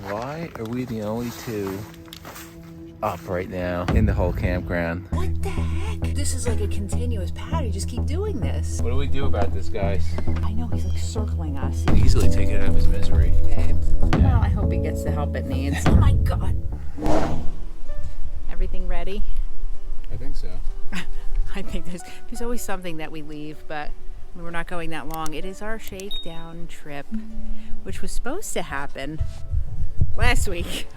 Why are we the only two up right now in the whole campground? What the heck? This is like a continuous pattern. You just keep doing this. What do we do about this, guys? I know, he's like circling us. Easily take it out of his misery. Babe. Well, I hope he gets the help it needs. Oh my God. Everything ready? I think so. I think there's always something that we leave, but we're not going that long. It is our shakedown trip, which was supposed to happen last week.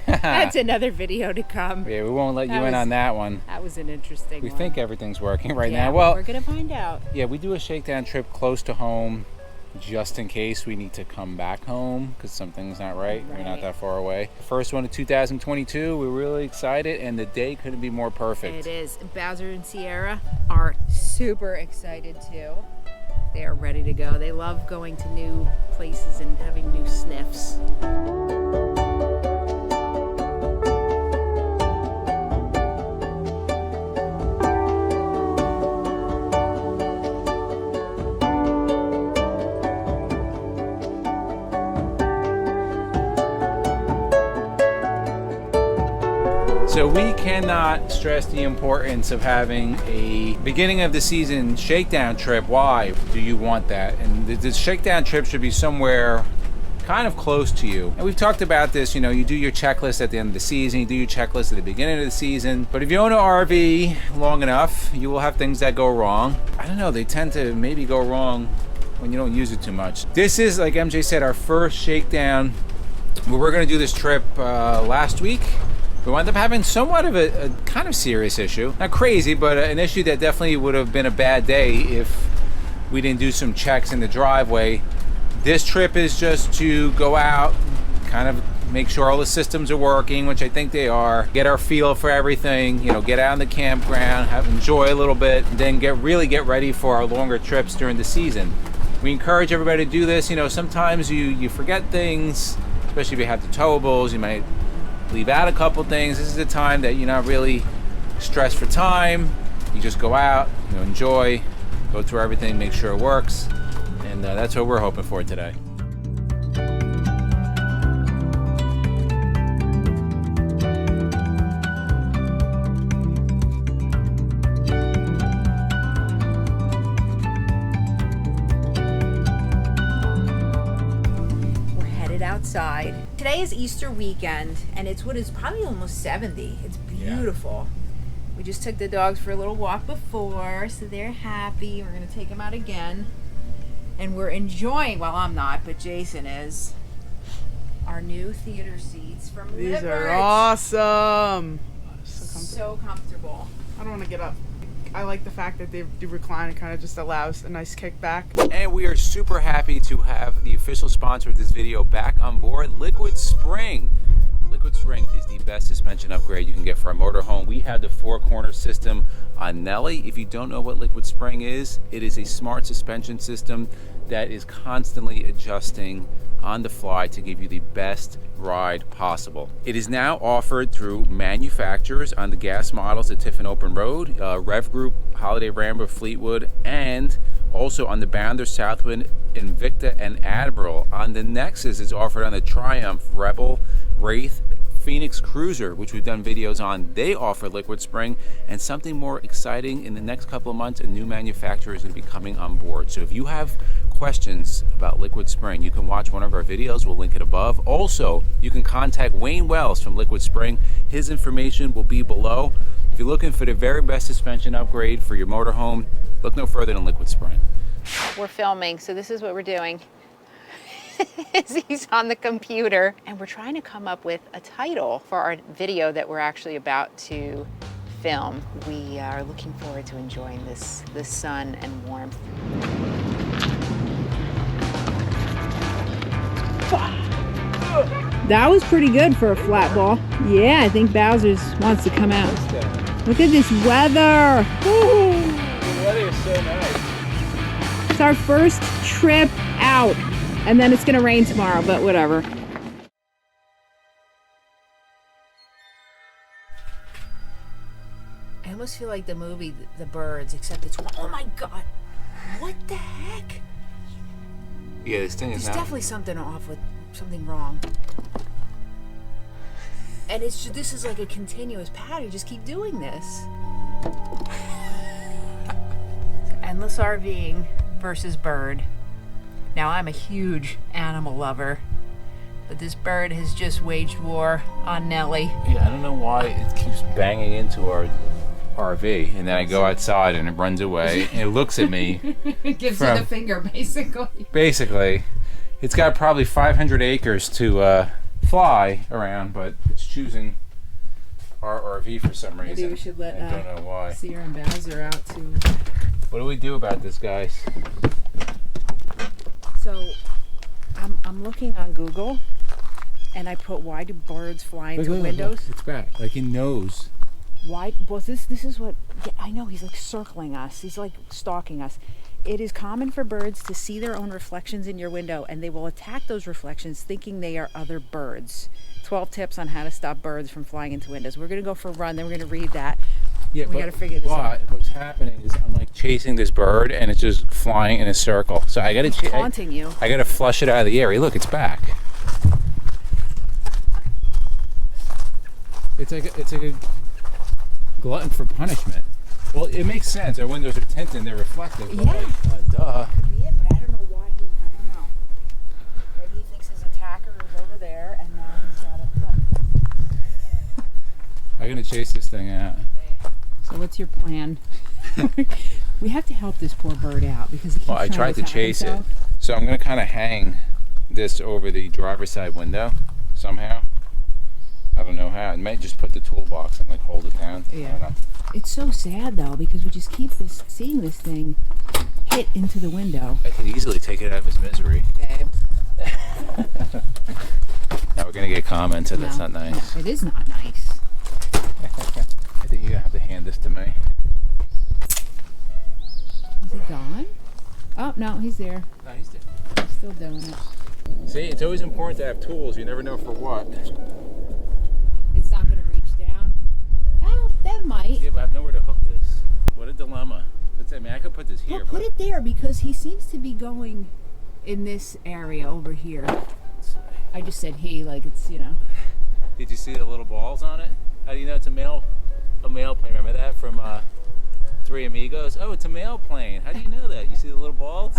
That's another video to come. Yeah, we won't let you in on that one. That was an interesting one. We think everything's working right Yeah, now. Well, we're gonna find out. yeah, we do a shakedown trip close to home just in case we need to come back home because something's not right. We're not that far away. First one of 2022. We're really excited, and the day couldn't be more perfect. It is. Bowser and Sierra are super excited too. They are ready to go. They love going to new places and having new sniffs. So we cannot stress the importance of having a beginning of the season shakedown trip. Why do you want that? And the shakedown trip should be somewhere kind of close to you. And we've talked about this, you know, you do your checklist at the end of the season, you do your checklist at the beginning of the season. But if you own an RV long enough, you will have things that go wrong. I don't know, they tend to maybe go wrong when you don't use it too much. This is, like MJ said, our first shakedown. We were gonna do this trip last week. We wound up having somewhat of a kind of serious issue. Not crazy, but an issue that definitely would have been a bad day if we didn't do some checks in the driveway. This trip is just to go out, kind of make sure all the systems are working, which I think they are, get our feel for everything, you know, get out in the campground, enjoy a little bit, then really get ready for our longer trips during the season. We encourage everybody to do this. You know, sometimes you forget things, especially if you have the towables, you might leave out a couple things. This is the time that you're not really stressed for time. You just go out, you know, enjoy, go through everything, make sure it works, and that's what we're hoping for today. Outside. Today is Easter weekend, and it's what is probably almost 70. It's beautiful. Yeah. We just took the dogs for a little walk before, so they're happy. We're gonna take them out again, and we're enjoying, well, I'm not, but Jason is, our new theater seats from These Lippert. are awesome. So comfortable. I don't want to get up. I like the fact that they do recline. It kind of just allows a nice kickback. And we are super happy to have the official sponsor of this video back on board, Liquid Spring. Liquid Spring is the best suspension upgrade you can get for a motorhome. We have the 4-corner system on Nelly. If you don't know what Liquid Spring is, it is a smart suspension system that is constantly adjusting on the fly to give you the best ride possible. It is now offered through manufacturers on the gas models at Tiffin Open Road, Rev Group, Holiday Rambo, Fleetwood, and also on the Bounder, Southwind, Invicta, and Admiral. On the Nexus, it's offered on the Triumph, Rebel, Wraith, Phoenix Cruiser, which we've done videos on. They offer Liquid Spring, and something more exciting in the next couple of months, a new manufacturer is going to be coming on board. So if you have questions about Liquid Spring, you can watch one of our videos. We'll link it above. Also, you can contact Wayne Wells from Liquid Spring. His information will be below. If you're looking for the very best suspension upgrade for your motorhome, look no further than Liquid Spring. We're filming, so this is what we're doing. He's on the computer, and we're trying to come up with a title for our video that we're actually about to film. We are looking forward to enjoying this sun and warmth. That was pretty good for a flat ball. Yeah, I think Bowser's wants to come out. Look at this weather. Woo. The weather is so nice. It's our first trip out. And then it's gonna rain tomorrow, but whatever. I almost feel like the movie The Birds, except it's, oh my God, what the heck? Yeah, this thing is There's definitely something off with, something wrong. And it's just, this is like a continuous pattern. You just keep doing this. Endless RVing versus bird. Now, I'm a huge animal lover, but this bird has just waged war on Nellie. Yeah, I don't know why it keeps banging into our RV, and then I go outside and it runs away and it looks at me. It gives you the finger, basically. Basically, it's got probably 500 acres to fly around, but it's choosing our RV for some reason. Maybe we should let I don't know why. Sierra and Bowser out too. What do we do about this, guys? So, I'm looking on Google, and I put, why do birds fly into windows? Look, it's back. Like, he knows. Why? Well, this is what, yeah, I know, he's like circling us. He's like stalking us. It is common for birds to see their own reflections in your window, and they will attack those reflections thinking they are other birds. 12 tips on how to stop birds from flying into windows. We're going to go for a run, then we're going to read that. Yeah, we got to figure this out. What's happening is I'm like chasing this bird, and it's just flying in a circle. So I got to taunting you. I got to flush it out of the area. Look, it's back. It's like a glutton for punishment. Well, it makes sense. Our windows are tinted and they're reflective. Yeah. Like, duh. Could be it, but I don't know why I don't know. Maybe he thinks his attacker is over there, and now he's got to. I'm gonna chase this thing out. So what's your plan? We have to help this poor bird out because he keeps Well, I tried to chase it, so I'm gonna kind of hang this over the driver's side window somehow. I don't know how. I might just put the toolbox and like hold it down. Yeah. I don't know. It's so sad though because we just keep seeing this thing hit into the window. I could easily take it out of his misery. Babe. Now we're gonna get comments that that's not nice. No, it is not nice. I think you're gonna have to hand this to me. Is he gone? Oh no, he's there. No, he's there. He's still doing it. See, it's always important to have tools. You never know for what. It's not going to reach down. Oh, that might. Yeah, but I have nowhere to hook this. What a dilemma. I mean, I could put this here. Well, put it there because he seems to be going in this area over here. I just said he, like it's, you know. Did you see the little balls on it? How do you know it's a male plane? Remember that from Three Amigos? Oh, it's a male plane. How do you know that? You see the little balls?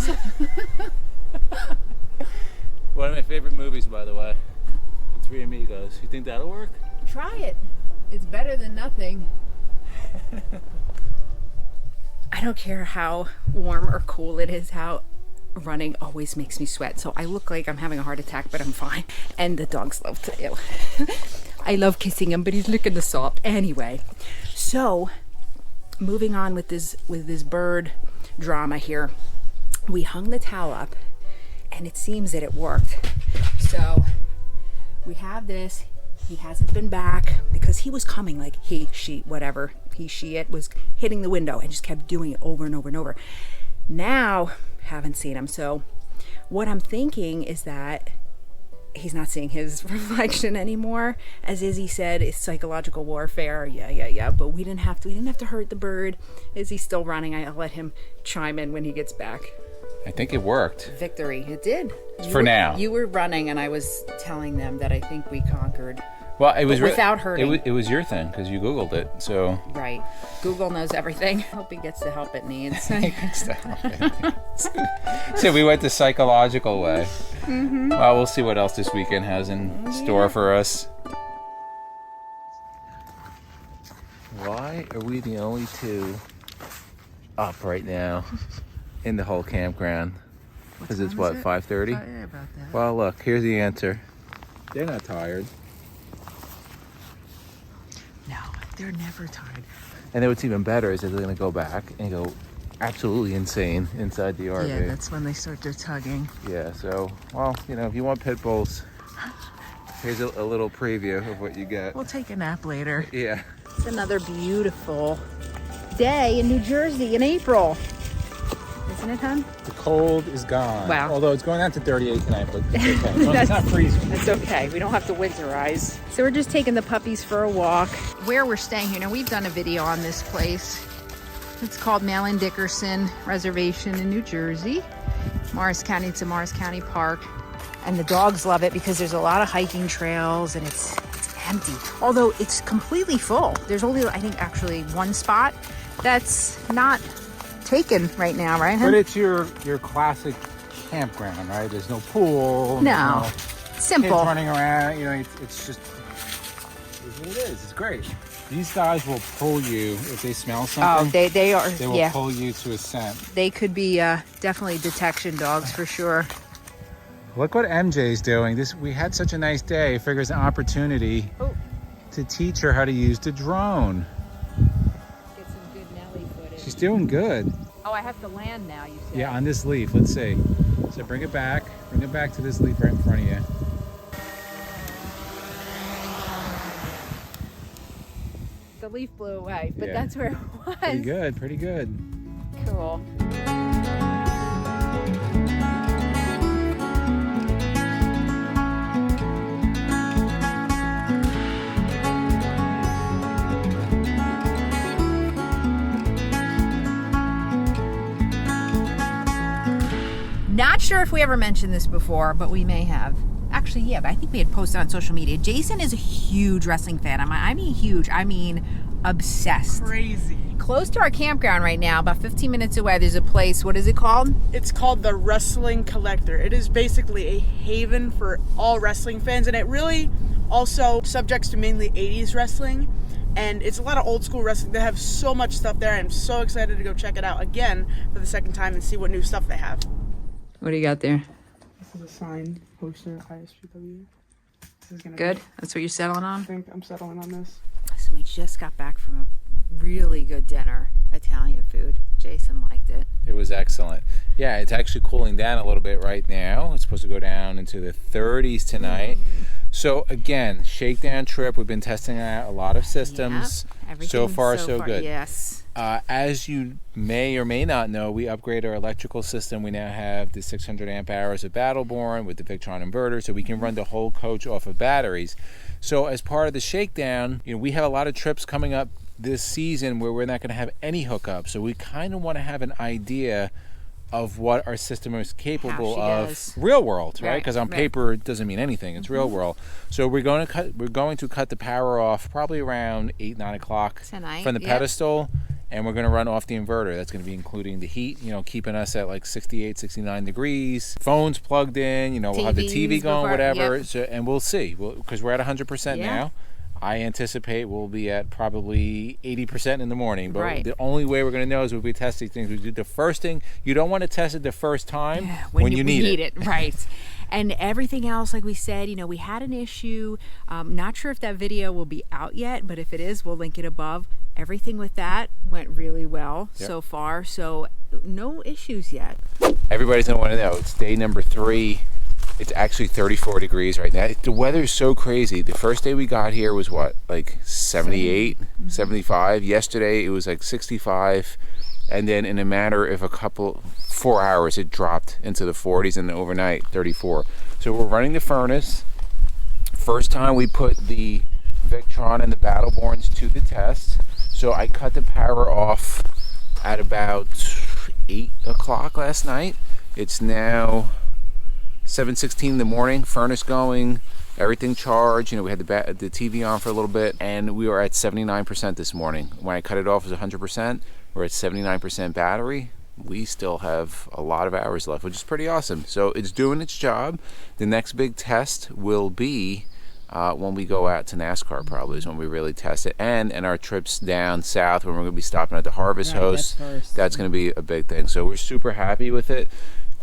One of my favorite movies, by the way. Three Amigos. You think that'll work? Try it. It's better than nothing. I don't care how warm or cool it is out. Running always makes me sweat. So I look like I'm having a heart attack, but I'm fine. And the dogs love to. Ew. I love kissing him, but he's licking the salt. Anyway, so moving on with this bird drama here. We hung the towel up and it seems that it worked. So we have this. He hasn't been back because he was coming like he, she, whatever, he, she, it was hitting the window and just kept doing it over and over and over. Now, haven't seen him. So what I'm thinking is that he's not seeing his reflection anymore. As Izzy said, it's psychological warfare. Yeah. But we didn't have to hurt the bird. Izzy's still running. I'll let him chime in when he gets back. I think it worked. Victory. It did. Now. You were running and I was telling them that I think we conquered. Well, it was without hurting. It was your thing because you Googled it. So right, Google knows everything. Hope he gets the help it needs. So we went the psychological way. Mm-hmm. Well, we'll see what else this weekend has in store for us. Why are we the only two up right now in the whole campground? Because it's what, 5:30? Yeah, about that. Well, look, here's the answer. They're not tired. No, they're never tired. And then what's even better is that they're going to go back and go absolutely insane inside the RV. Yeah, that's when they start their tugging. Yeah, so, well, you know, if you want pit bulls, here's a little preview of what you get. We'll take a nap later. Yeah. It's another beautiful day in New Jersey in April. Isn't it, hon? The cold is gone. Wow. Although it's going down to 38 tonight, but it's okay. As long as it's not freezing. That's okay. We don't have to winterize. So we're just taking the puppies for a walk. Where we're staying here, now we've done a video on this place. It's called Malin Dickerson Reservation in New Jersey. Morris County, it's a Morris County park. And the dogs love it because there's a lot of hiking trails and it's empty. Although it's completely full. There's only, I think, actually one spot that's not taken right now, right? But it's your classic campground, right? There's no pool. No. Simple. Kids running around. You know, it's just it's what it is. It's great. These guys will pull you if they smell something. Oh, they are. They will pull you to a scent. They could be definitely detection dogs for sure. Look what MJ's doing. We had such a nice day. Figures an opportunity to teach her how to use the drone. Get some good Nelly footage. She's doing good. Oh, I have to land now, you said. Yeah, on this leaf. Let's see. So bring it back. Bring it back to this leaf right in front of you. The leaf blew away, but Yeah. that's where it was. Pretty good. Pretty good. Cool. Not sure if we ever mentioned this before, but we may have. Actually, yeah, but I think we had posted on social media. Jason is a huge wrestling fan. I mean huge. I mean obsessed. Crazy. Close to our campground right now, about 15 minutes away, there's a place. What is it called? It's called the Wrestling Collector. It is basically a haven for all wrestling fans, and it really also subjects to mainly 80s wrestling. And it's a lot of old school wrestling. They have so much stuff there. I'm so excited to go check it out again for the second time and see what new stuff they have. What do you got there? This is a signed poster, ISPW. This is gonna Good? be- That's what you're settling I on? think I'm settling on this. So we just got back from a really good dinner, Italian food. Jason liked it. It was excellent. Yeah, it's actually cooling down a little bit right now. It's supposed to go down into the 30s tonight. So again, shakedown trip. We've been testing out a lot of systems. Yep. Everything So far, so good. Yes. As you may or may not know, we upgraded our electrical system. We now have the 600 amp hours of Battleborn with the Victron inverter, so we can run the whole coach off of batteries. So as part of the shakedown, we have a lot of trips coming up this season where we're not going to have any hookups. So we kind of want to have an idea of what our system is capable of does. real world, right? Because on right. paper it doesn't mean anything. It's real world. So we're going to cut the power off probably around 8-9 o'clock Tonight, from the yep. pedestal, and we're going to run off the inverter. That's going to be including the heat, keeping us at like 68, 69 degrees. Phones plugged in, we'll have the TV TVs going, before- whatever. yep. So, and we'll see, because we're at 100% Yeah. now. I anticipate we'll be at probably 80% in the morning. But Right. the only way we're going to know is if we test these things. We do the first thing. You don't want to test it the first time when you need it. Right. And everything else, like we said, we had an issue. Not sure if that video will be out yet, but if it is, we'll link it above. Everything with that went really well so far. So no issues yet. Everybody's going to want to know. It's day number 3. It's actually 34 degrees right now. The weather is so crazy. The first day we got here was what, like 78, 75. Yesterday it was like 65. And then in a matter of 4 hours, it dropped into the 40s, and then overnight 34. So we're running the furnace. First time we put the Victron and the Battleborns to the test. So I cut the power off at about 8 o'clock last night. It's now 7:16 in the morning, furnace going, everything charged. We had the TV on for a little bit, and we were at 79% this morning. When I cut it off, it was 100%. We're at 79% battery. We still have a lot of hours left, which is pretty awesome. So it's doing its job. The next big test will be when we go out to NASCAR, probably is when we really test it. And our trips down south, when we're going to be stopping at the Harvest Host, that's going to be a big thing. So we're super happy with it.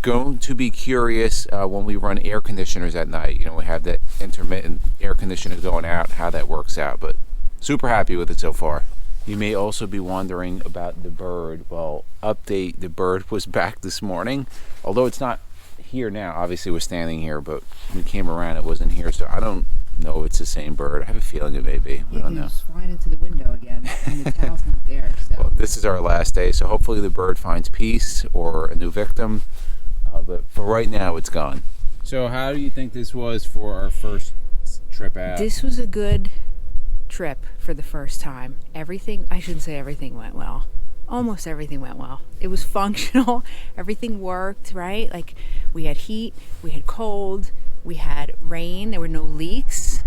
Going to be curious when we run air conditioners at night. We have that intermittent air conditioner going out, how that works out. But super happy with it so far. You may also be wondering about the bird. Well, update, the bird was back this morning. Although it's not here now. Obviously we're standing here, but when we came around it wasn't here. So I don't know if it's the same bird. I have a feeling it may be. We don't know. It's flying into the window again, and the towel's not there. So. Well, this is our last day, so hopefully the bird finds peace or a new victim. But for right now, it's gone. So how do you think this was for our first trip out? This was a good trip for the first time. I shouldn't say everything went well. Almost everything went well. It was functional. Everything worked, right? Like we had heat, we had cold, we had rain, there were no leaks.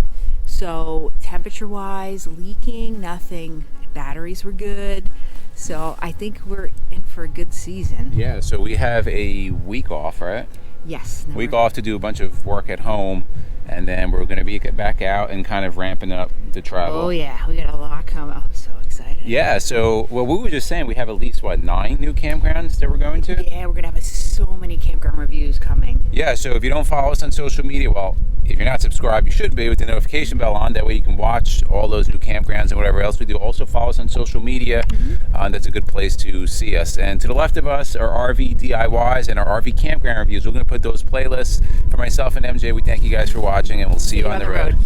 So temperature wise, leaking, nothing. Batteries were good. So I think we're in for a good season. Yeah, so we have a week off, right? Yes. Week off to do a bunch of work at home, and then we're going to be back out and kind of ramping up the travel. Oh yeah, we got a lot coming. I'm so excited. Yeah, so well, we were just saying we have at least 9 new campgrounds that we're going to. Yeah, we're gonna have so many campground reviews coming. Yeah, so if you don't follow us on social media, well, if you're not subscribed, you should be with the notification bell on. That way you can watch all those new campgrounds and whatever else we do. Also follow us on social media. That's a good place to see us. And to the left of us are RV DIYs and our RV campground reviews. We're going to put those playlists for myself and MJ. We thank you guys for watching, and we'll see you on the road.